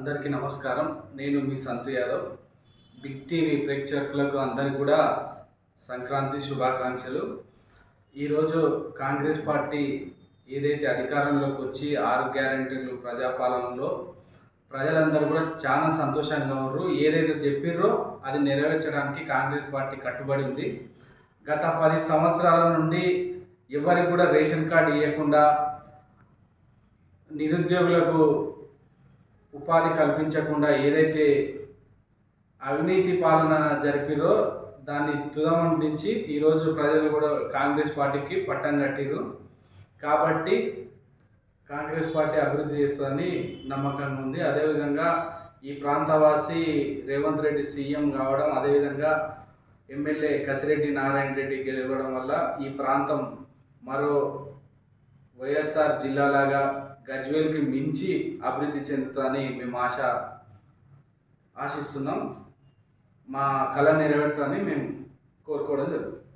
అందరికీ నమస్కారం. నేను మీ సంతు యాదవ్. బిగ్ టీవీ ప్రేక్షకులకు అందరికీ కూడా సంక్రాంతి శుభాకాంక్షలు. ఈరోజు కాంగ్రెస్ పార్టీ ఏదైతే అధికారంలోకి వచ్చి 6 గ్యారెంటీలు ప్రజాపాలనలో ప్రజలందరూ కూడా చాలా సంతోషంగా ఉన్నారు. ఏదైతే చెప్పిర్రో అది నెరవేర్చడానికి కాంగ్రెస్ పార్టీ కట్టుబడి ఉంది. గత 10 సంవత్సరాల నుండి ఎవరికి కూడా రేషన్ కార్డు ఇవ్వకుండా, నిరుద్యోగులకు ఉపాధి కల్పించకుండా ఏదైతే అవినీతి పాలన జరిపిరో దాన్ని తుదముట్టించి ఈరోజు ప్రజలు కూడా కాంగ్రెస్ పార్టీకి పట్టం కట్టిరు. కాబట్టి కాంగ్రెస్ పార్టీ అభివృద్ధి చేస్తుందని నమ్మకంగా ఉంది. అదేవిధంగా ఈ ప్రాంతవాసి రేవంత్ రెడ్డి సీఎం కావడం, అదేవిధంగా ఎమ్మెల్యే కసిరెడ్డి నారాయణ రెడ్డి గెలవడం వల్ల ఈ ప్రాంతం మరో వైఎస్ఆర్ జిల్లాలాగా గజ్వేల్కి మించి అభివృద్ధి చెందుతుందని మేము ఆశిస్తున్నాం. మా కళ నెరవేరుతుందని మేము కోరుకోవడం జరుగుతుంది.